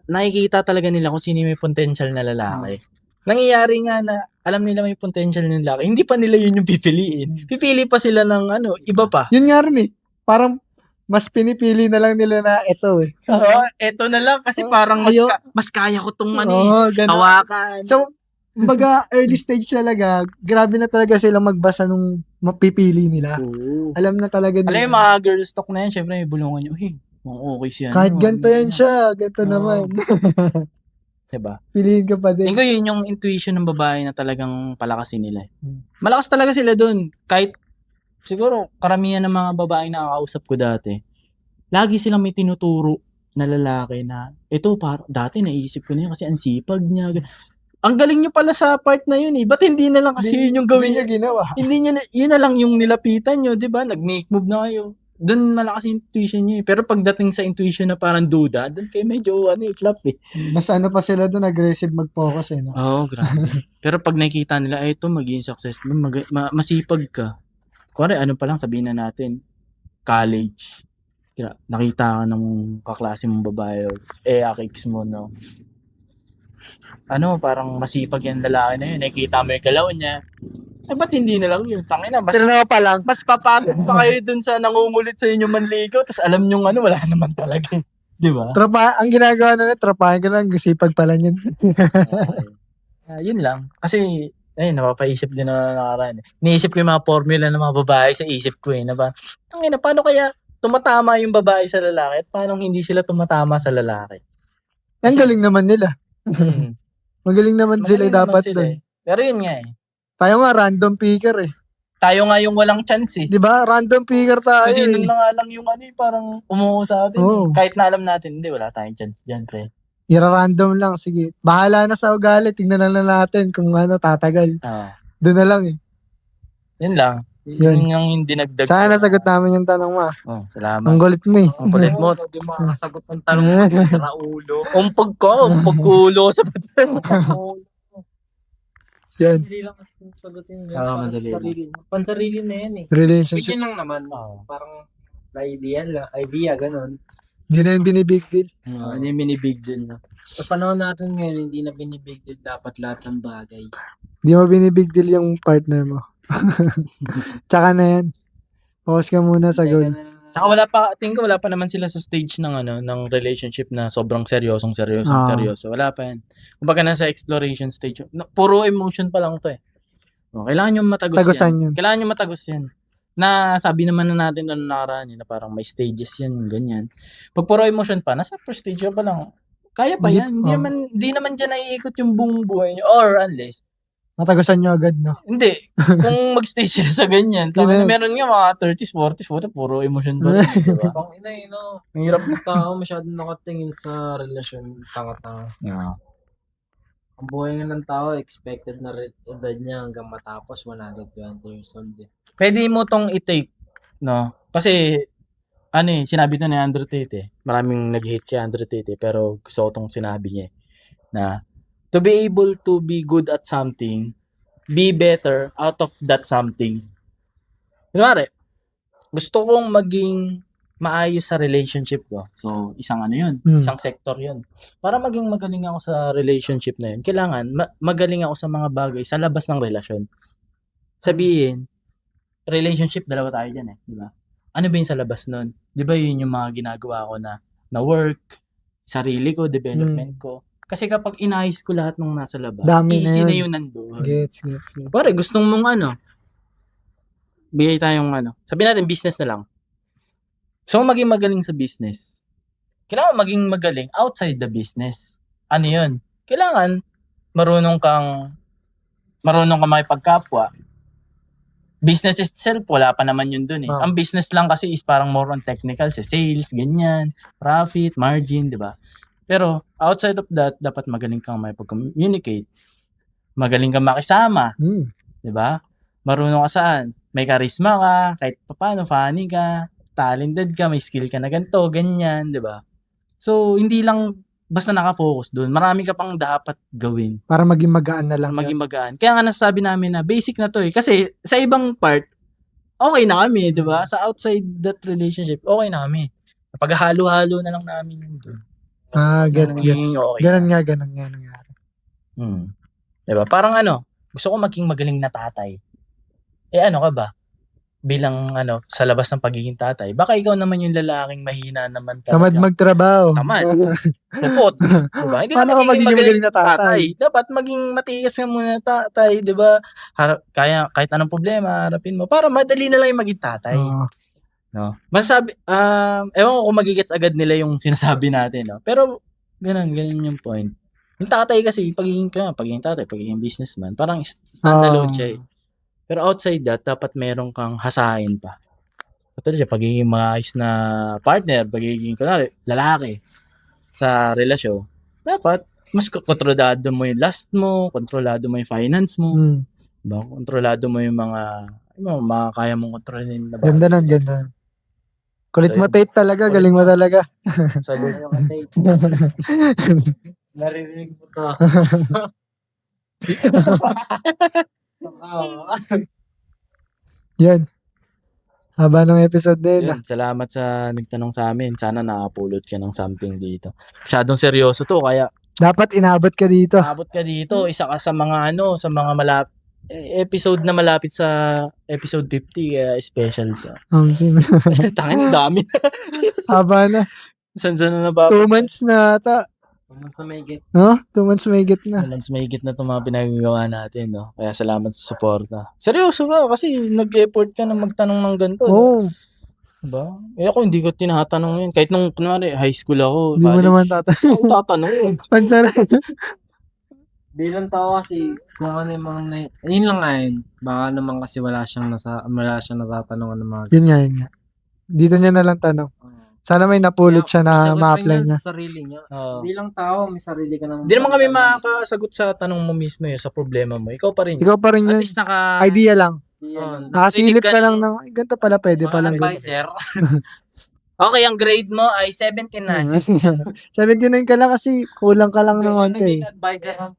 nakikita talaga nila kung sino may potential na lalaki. Nangyayari nga na alam nila may potential ng lalaki. Hindi pa nila yun yung pipiliin. Pipili pa sila ng iba pa. Yun nga rin eh. Parang mas pinipili na lang nila na eto eh. Oo, eto na lang kasi parang mas kaya ko tong ganun. hawakan. So, kumbaga early stage talaga, grabe na talaga sila magbasa nung mapipili nila. Oo. Alam na talaga nila. Alam yung mga girls talk na yan, syempre may bulungan nyo. Okay siya. Kahit ganito yan siya, ganito Oo. naman. Diba? Piliin ka pa din. Tingko yun yung intuition ng babae na talagang palakasin nila. Malakas talaga sila dun. Kahit siguro karamihan ng mga babae na nakakausap ko dati, lagi silang may tinuturo na lalaki na ito dati naisip ko na yun kasi ang sipag niya. Ang galing niyo pala sa part na yun eh. Ba't hindi na lang kasi yun yung gawin Hindi niya ginawa. Hindi niyo yun na lang yung nilapitan niyo, 'di ba? Nag-make move na kayo. Doon malakas yung intuition niyo eh. Pero pagdating sa intuition na parang duda, doon kayo medyo flop eh. Mas pa sila doon, aggressive mag-focus eh. No? Oo, grabe. Pero pag nakikita nila, ito maging successful, masipag ka. Kuwari, pa lang sabihin na natin, college. Nakita ka ng kaklase mong babae, akix mo, no? Parang masipag yung lalaki na yun. Nakikita mo yung galaw niya. Ba't hindi na lang yun? Tangina, mas papasok pa kayo dun sa nangungulit sa inyo manligaw, tapos alam nyo wala naman talaga. Di ba? Ang ginagawa na trapahan ka lang, sipag pala niyan. Yun lang. Kasi, napapaisip din na nakaraan. Niisip ko yung mga formula ng mga babae sa isip ko na ba? Paano kaya tumatama yung babae sa lalaki at paano hindi sila tumatama sa lalaki? Ang galing naman nila. Magaling naman sila dapat doon. Pero yun nga Tayo nga random picker eh. Tayo nga yung walang chance eh. Di ba? Random picker tayo Kasi eh. nun na nga lang yung ano eh, parang umuho sa atin Oo. eh. Kahit na alam natin, hindi, wala tayong chance dyan, pre. Ira-random lang, sige. Bahala na sa ugali, tingnan na lang natin kung ano tatagal. Oo. Doon na lang eh. Yun lang. Yun. Yun yung dinagdag. Sana nasagot namin yung tanong mo. Oh, salamat. Ang gulit mo eh. Ang kulit mo. Hindi mo makasagot ng tanong mo. Tira ulo. Umpag ko, umpag ulo sa patan. Yan. Hindi lang kasi sagutin yun. Oo, Para madali sa sarili. Pansarili na yan eh. Relationship. Yun lang naman. Oo. Parang idea, ganun. Hindi na yung binibig deal. Ano yung mini-big deal na? Sa panahon natin ngayon, hindi na binibig deal dapat lahat ng bagay. Hindi mo binibig deal yung partner mo. Tsaka na yan. Focus ka muna sa goal. Tsaka tingin ko wala pa naman sila sa stage ng relationship na sobrang seryoso. Wala pa yan. Kumbaga nasa exploration stage. Puro emotion pa lang to eh. Kailangan nyo matagos Tagusan yan. yun. Kailangan nyo matagos yan. Na sabi naman na natin na nakaraan na parang may stages yan, ganyan. Pag puro emotion pa, nasa first stage pa lang. Kaya pa yan. Hindi naman dyan naiikot yung buong buhay nyo. Or unless, Matagusan nyo agad, no? hindi. Kung mag-stay sila sa ganyan. Yun eh. Meron nga mga 30s, 40s, puro emotion pa rin. Diba? Pang ina eh, no? Ang hirap. Yung tao masyadong nakatingin sa relasyon, tanga-tanga. Yeah. Ang buhay nga ng tao, expected na edad niya hanggang matapos 120 years old eh. Pwede mo tong i-take, no? Kasi, sinabi to ni Andrew Tate eh. Maraming nag-hate si Andrew Tate eh, pero gusto ko tong sinabi niya eh, na to be able to be good at something, be better out of that something. Kunwari, gusto kong maging maayos sa relationship ko. So, isang yun. Isang sector yun. Para maging magaling ako sa relationship na yun, kailangan magaling ako sa mga bagay sa labas ng relasyon. Sabihin, relationship, dalawa tayo dyan eh. Diba? Ano ba yung sa labas nun? Diba yun yung mga ginagawa ko na work, sarili ko, development ko. Kasi kapag inayos ko lahat ng nasa labas, Dami na easy yun. na yun nandun. Gets. Pare, gustong mong bigay tayong sabihin natin business na lang. So, maging magaling sa business. Kailangan maging magaling outside the business. Ano yun? Kailangan marunong kang makipagkapwa. Business itself, wala pa naman yun dun eh. Oh. Ang business lang kasi is parang more on technical, sa sales, ganyan, profit, margin, di ba? Pero outside of that, dapat magaling kang makipag-communicate. Magaling kang makisama. Di ba? Marunong ka saan? May charisma ka, kahit paano, funny ka, talented ka, may skill ka na ganito, ganyan, di ba? So, hindi lang basta nakafocus doon. Marami ka pang dapat gawin. Para maging magaan na lang. Maging magaan. Kaya nga nasasabi namin na basic na to eh. Kasi sa ibang part, okay na kami, di ba? Sa outside that relationship, okay na kami. Paghalo-halo na lang namin yun doon. Gets. Okay Ganun nga. Diba? Parang gusto ko maging magaling na tatay. Ano ka ba? Bilang sa labas ng pagiging tatay. Baka ikaw naman yung lalaking mahina naman talaga. Tamad magtrabaho. Tamad. Supot. Diba? Hindi Paano ka magiging magaling na tatay? Dapat maging matigas ka muna tatay. Diba? Kaya kahit anong problema, harapin mo. Para madali na lang yung maging tatay. No? Masasabi, ewan ko kung magigets agad nila yung sinasabi natin. No? Pero, ganun yung point. Yung tatay kasi, pagiging tatay, pagiging businessman, parang standalone siya eh. Pero outside that, dapat meron kang hasain pa. Katulad siya, pagiging maayos na partner, pagiging, kunwari, lalaki sa relasyon, dapat mas kontrolado mo yung lust mo, kontrolado mo yung finance mo, diba? Kontrolado mo yung mga kaya mong kontrolin na ba? Ganda nun. Kulit mo, Tate, talaga. Galing mo talaga. Sabi Ayaw ka, Tate. Naririnig mo to. Yan. Haba ng episode na yun. Yun, salamat sa nagtanong sa amin. Sana nakapulot ka ng something dito. Masyadong seryoso to, kaya Dapat inabot ka dito. abot ka dito. Isa ka sa mga sa mga episode na malapit sa episode 50, kaya special to. Tangin, dami. Haba na. San na ba? 2 months na ata. Sa may gate. No? 2 months may git na. Alam, mahigit na itong mga pinagagawa natin, no? Kaya salamat sa suporta. Seryoso ka, kasi nag-effort ka na magtanong ng ganito. Oo. Diba? Ako hindi ko tinatanong yun. Kahit nung, kunwari, high school ako, Hindi mo naman tatanong. Ako tatanong. Sponsor. Bilang tao kasi, kung ano yung mga, yun lang nga yun. Baka naman kasi wala siyang natatanungan ng mga Yun nga, yun nga. Dito niya na lang tanong. Sana may napulot siya na ma-apply niya. Sa sarili niya. Oo. Bilang tao, may sarili ka naman. Hindi naman kami makakasagot sa tanong mo mismo sa problema mo. Ikaw pa rin. Ikaw pa rin At yun. least naka... Idea lang. Nakasilip nakikinig ka lang ng, ay, ganito pala pwede Mga palang ganito. advisor. Okay, ang grade mo ay 79. 79 ka lang kasi kulang ka lang ng konti. Advisor.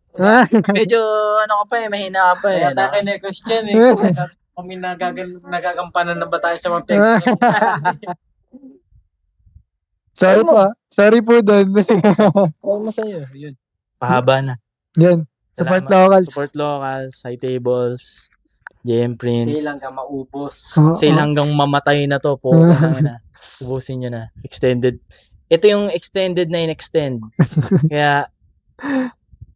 Medyo ano ka pa mahina ka pa Kaya tayo no? kine-question kami nagagampanan na ba tayo sa mga text? Sorry po. Sorry po doon. Oo, masaya. Yun. Pahaba na. Yan. Support Salamat. locals. Support locals, high tables, JM Print. Sale hanggang maubos. Sale hanggang mamatay na to po. Na. Ubusin nyo na. Extended. Ito yung extended na in-extend. Kaya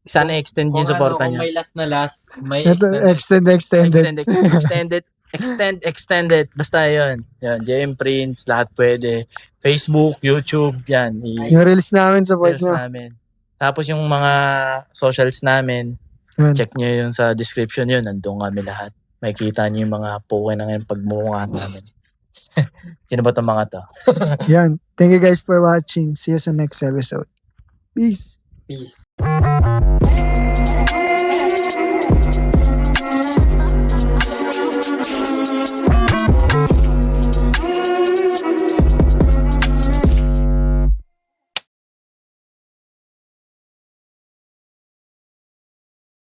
sana extend yung supporta Kung nyo. may last na last, may Ito, extended. Extended. Basta yun. Yan, JM Prints, lahat pwede. Facebook, YouTube, yan. Yung reels namin, support Reels nyo. namin. Tapos yung mga socials namin, Yan. check nyo yun sa description yun. Nandun kami lahat. Makikita nyo yung mga puke na ngayon pagmumukha namin. Sino ba itong mga to? Yan. Thank you guys for watching. See you sa next episode. Peace. Peace.